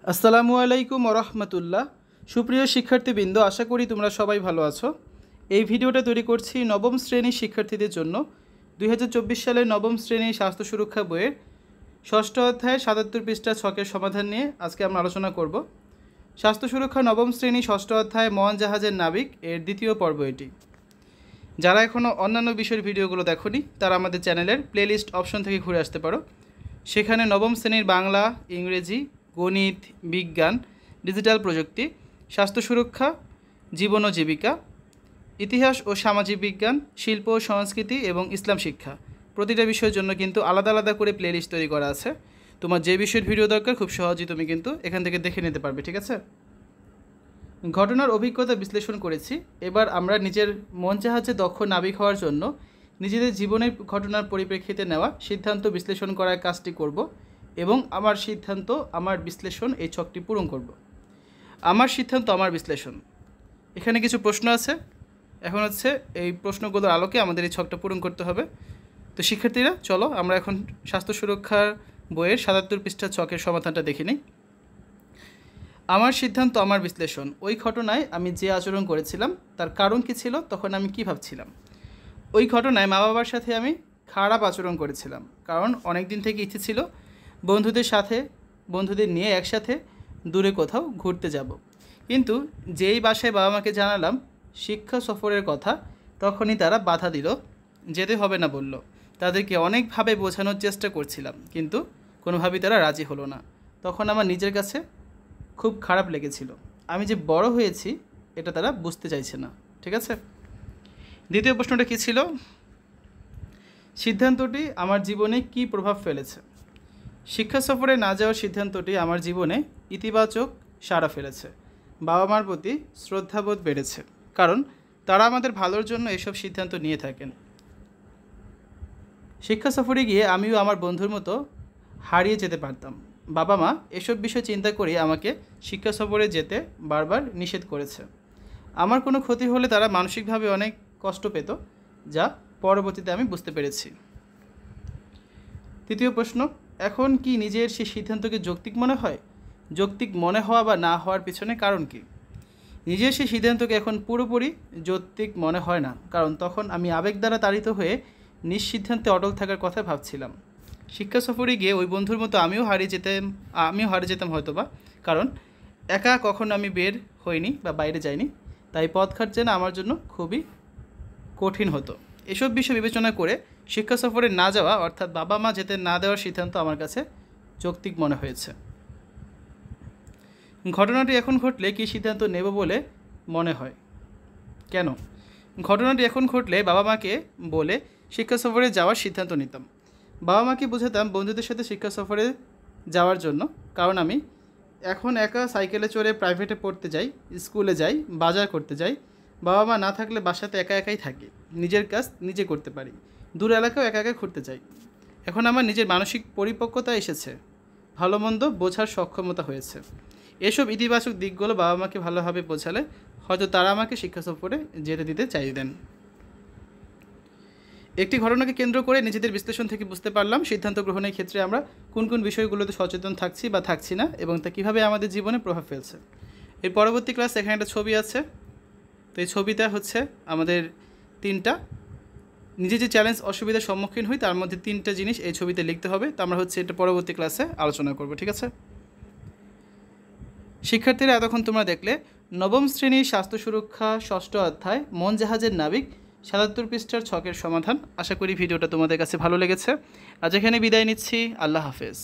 আসসালামু আলাইকুম ওরহমতুল্লাহ। সুপ্রিয় শিক্ষার্থীবৃন্দ, আশা করি তোমরা সবাই ভালো আছো। এই ভিডিওটা তৈরি করছি নবম শ্রেণীর শিক্ষার্থীদের জন্য। 2024 সালের নবম শ্রেণীর স্বাস্থ্য সুরক্ষা বইয়ের ষষ্ঠ অধ্যায়ে 77 পৃষ্ঠা ছকের সমাধান নিয়ে আজকে আমরা আলোচনা করব। স্বাস্থ্য সুরক্ষা নবম শ্রেণী ষষ্ঠ অধ্যায় মহান জাহাজের নাবিক এর দ্বিতীয় পর্ব এটি। যারা এখনও অন্যান্য বিষয়ের ভিডিওগুলো দেখোনি তারা আমাদের চ্যানেলের প্লেলিস্ট অপশন থেকে ঘুরে আসতে পারো। সেখানে নবম শ্রেণীর বাংলা, ইংরেজি, গণিত, বিজ্ঞান, ডিজিটাল প্রযুক্তি, স্বাস্থ্য সুরক্ষা, জীবন ও জীবিকা, ইতিহাস ও সামাজিক বিজ্ঞান, শিল্প ও সংস্কৃতি এবং ইসলাম শিক্ষা, প্রতিটা বিষয়ের জন্য কিন্তু আলাদা আলাদা করে প্লেলিস্ট তৈরি করা আছে। তোমার যে বিষয়ের ভিডিও দরকার খুব সহজেই তুমি কিন্তু এখান থেকে দেখে নিতে পারবে, ঠিক আছে? ঘটনার অভিজ্ঞতা বিশ্লেষণ করেছি। এবার আমরা নিজের মন জাহাজে দক্ষ নাবিক হওয়ার জন্য নিজেদের জীবনের ঘটনার পরিপ্রেক্ষিতে নেওয়া সিদ্ধান্ত বিশ্লেষণ করার কাজটি করব এবং আমার সিদ্ধান্ত আমার বিশ্লেষণ এই ছকটি পূরণ করব। আমার সিদ্ধান্ত আমার বিশ্লেষণ, এখানে কিছু প্রশ্ন আছে। এখন হচ্ছে এই প্রশ্নগুলোর আলোকে আমাদের এই ছকটা পূরণ করতে হবে। তো শিক্ষার্থীরা চলো আমরা এখন স্বাস্থ্য সুরক্ষার বইয়ের 77 পৃষ্ঠার ছকের সমাধানটা দেখে নিই। আমার সিদ্ধান্ত আমার বিশ্লেষণ। ওই ঘটনায় আমি যে আচরণ করেছিলাম তার কারণ কী ছিল, তখন আমি কী ভাবছিলাম। ওই ঘটনায় মা বাবার সাথে আমি খারাপ আচরণ করেছিলাম, কারণ অনেক দিন থেকে ইচ্ছে ছিল বন্ধুদের নিয়ে একসাথে দূরে কোথাও ঘুরতে যাব। কিন্তু যেই বাসায় বাবা মাকে জানালাম শিক্ষা সফরের কথা, তখনই তারা বাধা দিল, যেতে হবে না বলল। তাদেরকে অনেকভাবে বোঝানোর চেষ্টা করছিলাম, কিন্তু কোনোভাবেই তারা রাজি হলো না। তখন আমার নিজের কাছে খুব খারাপ লেগেছিল। আমি যে বড় হয়েছি এটা তারা বুঝতে চাইছে না, ঠিক আছে? দ্বিতীয় প্রশ্নটা কী ছিল? সিদ্ধান্তটি আমার জীবনে কী প্রভাব ফেলেছে? শিক্ষা সফরে না যাওয়ার সিদ্ধান্তটি আমার জীবনে ইতিবাচক সাড়া ফেলেছে। বাবা মার প্রতি শ্রদ্ধাবোধ বেড়েছে, কারণ তারা আমাদের ভালোর জন্য এসব সিদ্ধান্ত নিয়ে থাকেন। শিক্ষা সফরে গিয়ে আমিও আমার বন্ধুর মতো হারিয়ে যেতে পারতাম। বাবা মা এসব বিষয় চিন্তা করে আমাকে শিক্ষা সফরে যেতে বারবার নিষেধ করেছে। আমার কোনো ক্ষতি হলে তারা মানসিকভাবে অনেক কষ্ট পেত, যা পরবর্তীতে আমি বুঝতে পেরেছি। তৃতীয় প্রশ্ন, এখন কি নিজের সেই সিদ্ধান্তকে যৌক্তিক মনে হয়? যৌক্তিক মনে হওয়া বা না হওয়ার পিছনে কারণ কি? নিজের সেই সিদ্ধান্তকে এখন পুরোপুরি যৌক্তিক মনে হয় না, কারণ তখন আমি আবেগ দ্বারা তাড়িত হয়ে নিঃসিদ্ধান্তে অটল থাকার কথা ভাবছিলাম। শিক্ষা সফরে গিয়ে ওই বন্ধুর মতো আমিও হারিয়ে যেতাম হয়তোবা, কারণ একা কখনো আমি বের হইনি বা বাইরে যাইনি। তাই পথঘাট যেন আমার জন্য খুবই কঠিন হতো। এসব বিষয় বিবেচনা করে শিক্ষা সফরে না যাওয়া, অর্থাৎ বাবা মা যেতে না দেওয়ার সিদ্ধান্ত আমার কাছে যৌক্তিক মনে হয়েছে। ঘটনাটি এখন ঘটলে কী সিদ্ধান্ত নেব বলে মনে হয়? কেন? ঘটনাটি এখন ঘটলে বাবা মাকে বলে শিক্ষা সফরে যাওয়ার সিদ্ধান্ত নিতাম। বাবা মাকে বোঝাতাম বন্ধুদের সাথে শিক্ষা সফরে যাওয়ার জন্য, কারণ আমি এখন একা সাইকেলে চড়ে প্রাইভেটে পড়তে যাই, স্কুলে যাই, বাজার করতে যাই। বাবা মা না থাকলে বাসাতে একা একাই থাকি, নিজের কাজ নিজে করতে পারি, দূর এলাকাও একা একা ঘুরতে যাই। এখন আমার নিজের মানসিক পরিপক্কতা এসেছে, ভালো মন্দ বোঝার সক্ষমতা হয়েছে। এসব ইতিবাচক দিকগুলো বাবা মাকে ভালোভাবে বোঝালে হয়তো তারা আমাকে শিক্ষা সফরে যেতে দিতে চাইতেন। একটি ঘটনাকে কেন্দ্র করে নিজেদের বিশ্লেষণ থেকে বুঝতে পারলাম সিদ্ধান্ত গ্রহণের ক্ষেত্রে আমরা কোন কোন বিষয়গুলোতে সচেতন থাকছি বা থাকছি না, এবং তা কীভাবে আমাদের জীবনে প্রভাব ফেলছে। এর পরবর্তী ক্লাস এখানে একটা ছবি আছে। তো এই ছবিটা হচ্ছে আমাদের নিজে যে চ্যালেঞ্জ অসুবিধার সম্মুখীন হই তার মধ্যে 3টা জিনিস এই ছবিতে লিখতে হবে। তো আমরা হচ্ছে এটা পরবর্তী ক্লাসে আলোচনা করব, ঠিক আছে? শিক্ষার্থীরা, এতক্ষণ তোমরা দেখলে নবম শ্রেণীর স্বাস্থ্য সুরক্ষা ষষ্ঠ অধ্যায় মন জাহাজের নাবিক 77 পৃষ্ঠার ছকের সমাধান। আশা করি ভিডিওটা তোমাদের কাছে ভালো লেগেছে। আজ এখানে বিদায় নিচ্ছি। আল্লাহ হাফেজ।